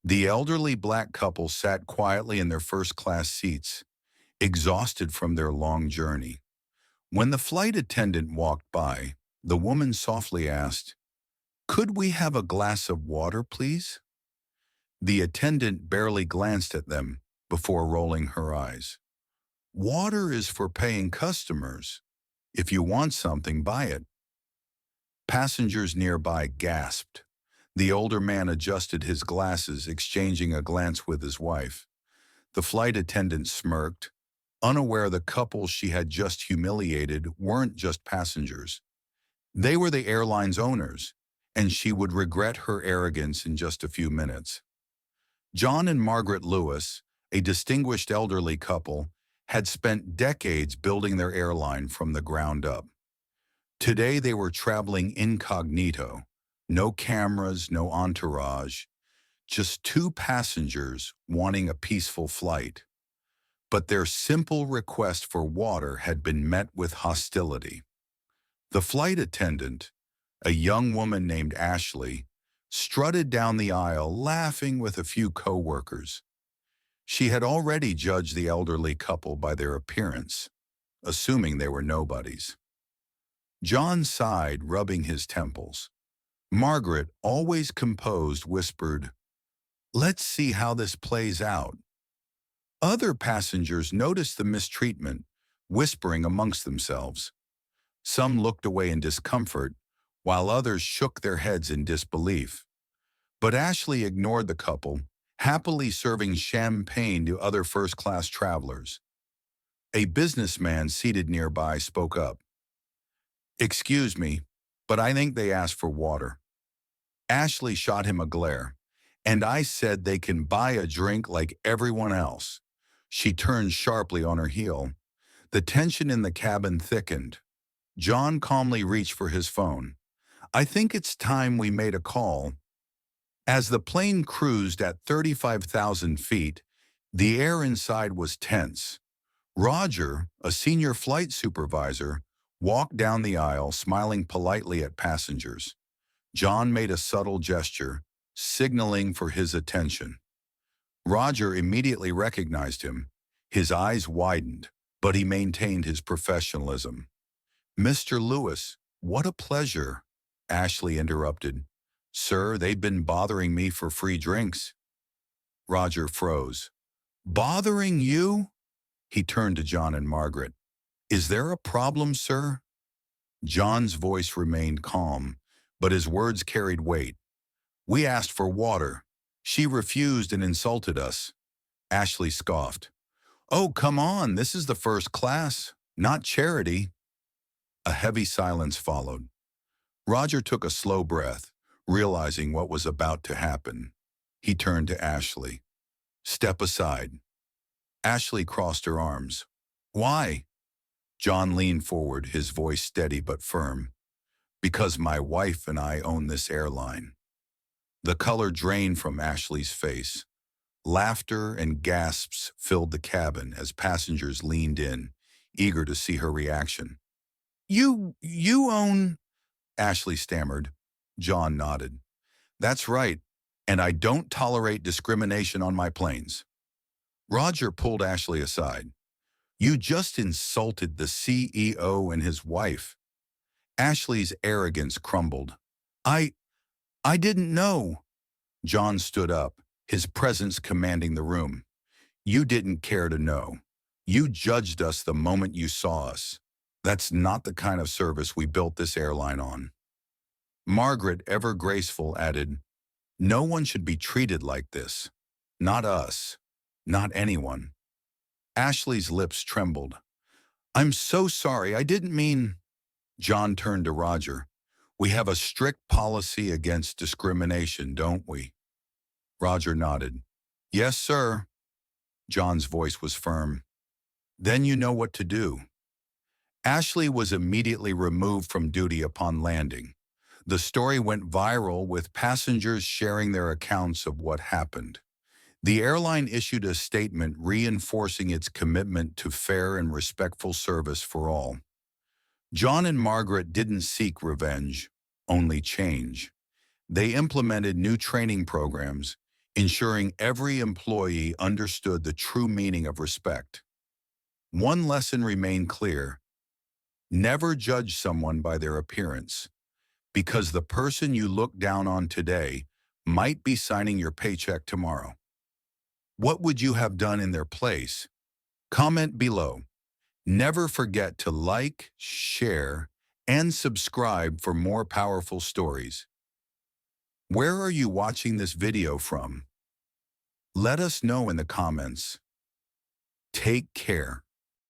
The elderly black couple sat quietly in their first-class seats, exhausted from their long journey. When the flight attendant walked by, the woman softly asked, "Could we have a glass of water, please?" The attendant barely glanced at them before rolling her eyes. "Water is for paying customers. If you want something, buy it." Passengers nearby gasped. The older man adjusted his glasses, exchanging a glance with his wife. The flight attendant smirked, unaware the couple she had just humiliated weren't just passengers. They were the airline's owners, and she would regret her arrogance in just a few minutes. John and Margaret Lewis, a distinguished elderly couple, had spent decades building their airline from the ground up. Today they were traveling incognito, no cameras, no entourage, just two passengers wanting a peaceful flight. But their simple request for water had been met with hostility. The flight attendant, a young woman named Ashley, strutted down the aisle laughing with a few co-workers. She had already judged the elderly couple by their appearance, assuming they were nobodies. John sighed, rubbing his temples. Margaret, always composed, whispered, "Let's see how this plays out." Other passengers noticed the mistreatment, whispering amongst themselves. Some looked away in discomfort, while others shook their heads in disbelief. But Ashley ignored the couple, happily serving champagne to other first-class travelers. A businessman seated nearby spoke up. "Excuse me, but I think they asked for water." Ashley shot him a glare. "And I said they can buy a drink like everyone else." She turned sharply on her heel. The tension in the cabin thickened. John calmly reached for his phone. "I think it's time we made a call." As the plane cruised at 35,000 feet, the air inside was tense. Roger, a senior flight supervisor, walked down the aisle, smiling politely at passengers. John made a subtle gesture, signaling for his attention. Roger immediately recognized him. His eyes widened, but he maintained his professionalism. "Mr. Lewis, what a pleasure," Ashley interrupted. "Sir, they've been bothering me for free drinks." Roger froze. "Bothering you?" He turned to John and Margaret. "Is there a problem, sir?" John's voice remained calm, but his words carried weight. "We asked for water. She refused and insulted us." Ashley scoffed. "Oh, come on, this is the first class, not charity." A heavy silence followed. Roger took a slow breath, realizing what was about to happen. He turned to Ashley. "Step aside." Ashley crossed her arms. "Why?" John leaned forward, his voice steady but firm. "Because my wife and I own this airline." The color drained from Ashley's face. Laughter and gasps filled the cabin as passengers leaned in, eager to see her reaction. You own—" Ashley stammered. John nodded. "That's right, and I don't tolerate discrimination on my planes." Roger pulled Ashley aside. "You just insulted the CEO and his wife." Ashley's arrogance crumbled. I didn't know." John stood up, his presence commanding the room. "You didn't care to know. You judged us the moment you saw us. That's not the kind of service we built this airline on." Margaret, ever graceful, added, "No one should be treated like this. Not us. Not anyone." Ashley's lips trembled. "I'm so sorry, I didn't mean—" John turned to Roger. "We have a strict policy against discrimination, don't we?" Roger nodded. "Yes, sir." John's voice was firm. "Then you know what to do." Ashley was immediately removed from duty upon landing. The story went viral, with passengers sharing their accounts of what happened. The airline issued a statement reinforcing its commitment to fair and respectful service for all. John and Margaret didn't seek revenge, only change. They implemented new training programs, ensuring every employee understood the true meaning of respect. One lesson remained clear: never judge someone by their appearance, because the person you look down on today might be signing your paycheck tomorrow. What would you have done in their place? Comment below. Never forget to like, share, and subscribe for more powerful stories. Where are you watching this video from? Let us know in the comments. Take care.